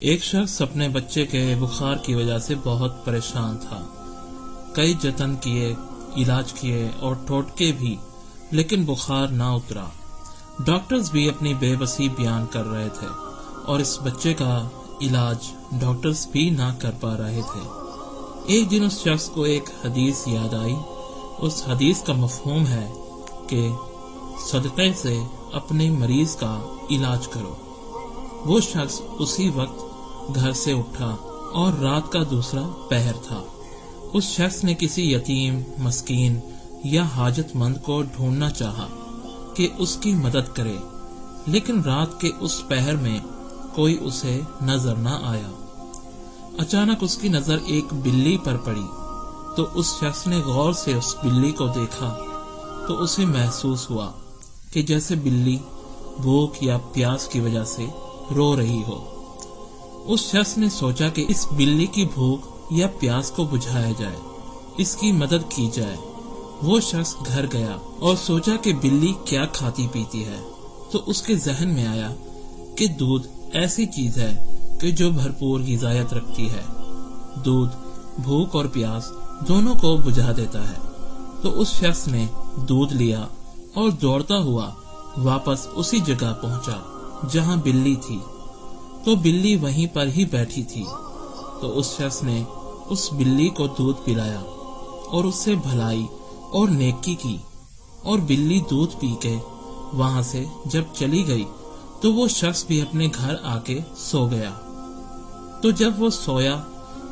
ایک شخص اپنے بچے کے بخار کی وجہ سے بہت پریشان تھا۔ کئی جتن کیے، علاج کیے اور ٹوٹکے بھی، لیکن بخار نہ اترا۔ ڈاکٹرز بھی اپنی بے بسی بیان کر رہے تھے اور اس بچے کا علاج ڈاکٹرز بھی نہ کر پا رہے تھے۔ ایک دن اس شخص کو ایک حدیث یاد آئی۔ اس حدیث کا مفہوم ہے کہ صدقے سے اپنے مریض کا علاج کرو۔ وہ شخص اسی وقت گھر سے اٹھا اور رات کا دوسرا پہر تھا۔ اس شخص نے کسی یتیم، مسکین یا حاجت مند کو ڈھونڈنا چاہا کہ اس کی مدد کرے، لیکن رات کے اس پہر میں کوئی اسے نظر نہ آیا۔ اچانک اس کی نظر ایک بلی پر پڑی تو اس شخص نے غور سے اس بلی کو دیکھا تو اسے محسوس ہوا کہ جیسے بلی بھوک یا پیاس کی وجہ سے رو رہی ہو۔ اس شخص نے سوچا کہ اس بلی کی بھوک یا پیاس کو بجھایا جائے، اس کی مدد کی جائے۔ وہ شخص گھر گیا اور سوچا کہ بلی کیا کھاتی پیتی ہے، تو اس کے ذہن میں آیا کہ دودھ ایسی چیز ہے کہ جو بھرپور غذائیت رکھتی ہے۔ دودھ بھوک اور پیاس دونوں کو بجھا دیتا ہے۔ تو اس شخص نے دودھ لیا اور دوڑتا ہوا واپس اسی جگہ پہنچا جہاں بلی تھی، تو بلی وہیں پر ہی بیٹھی تھی۔ تو اس شخص نے اس بلی کو دودھ پلایا اور اس سے بھلائی اور نیکی کی، اور بلی دودھ پی کے وہاں سے جب چلی گئی تو وہ شخص بھی اپنے گھر آ کے سو گیا۔ تو جب وہ سویا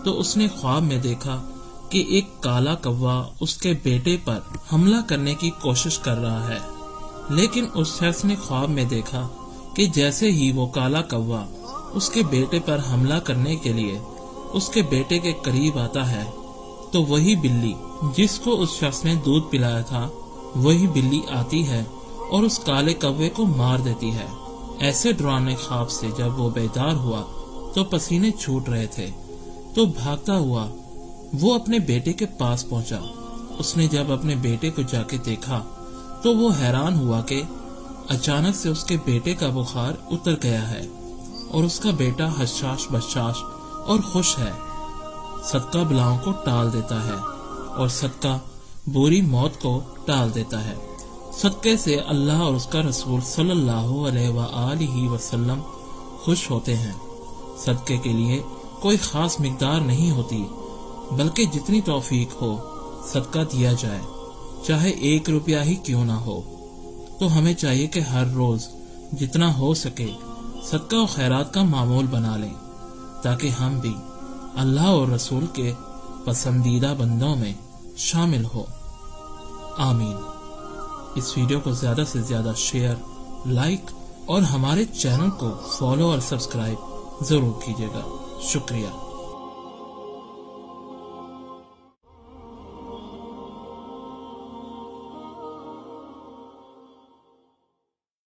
تو اس نے خواب میں دیکھا کہ ایک کالا کوا اس کے بیٹے پر حملہ کرنے کی کوشش کر رہا ہے، لیکن اس شخص نے خواب میں دیکھا کہ جیسے ہی وہ کالا کوا اس کے بیٹے پر حملہ کرنے کے لیے اس کے بیٹے کے قریب آتا ہے، تو وہی بلی جس کو اس شخص نے دودھ پلایا تھا، وہی بلی آتی ہے اور اس کالے کوے کو مار دیتی ہے۔ ایسے ڈرانے خواب سے جب وہ بیدار ہوا تو پسینے چھوٹ رہے تھے، تو بھاگتا ہوا وہ اپنے بیٹے کے پاس پہنچا۔ اس نے جب اپنے بیٹے کو جا کے دیکھا تو وہ حیران ہوا کہ اچانک سے اس کے بیٹے کا بخار اتر گیا ہے اور اس کا بیٹا حشاش بشاش اور خوش ہے۔ صدقہ بلاؤں کو ٹال دیتا ہے اور صدقہ بری موت کو ٹال دیتا ہے۔ صدقے سے اللہ اور اس کا رسول صلی اللہ علیہ وآلہ وسلم خوش ہوتے ہیں۔ صدقے کے لیے کوئی خاص مقدار نہیں ہوتی، بلکہ جتنی توفیق ہو صدقہ دیا جائے، چاہے 1 روپیہ ہی کیوں نہ ہو۔ تو ہمیں چاہیے کہ ہر روز جتنا ہو سکے صدقہ و خیرات کا معمول بنا لیں، تاکہ ہم بھی اللہ اور رسول کے پسندیدہ بندوں میں شامل ہو۔ آمین۔ اس ویڈیو کو زیادہ سے زیادہ شیئر، لائک اور ہمارے چینل کو فالو اور سبسکرائب ضرور کیجیے گا۔ شکریہ۔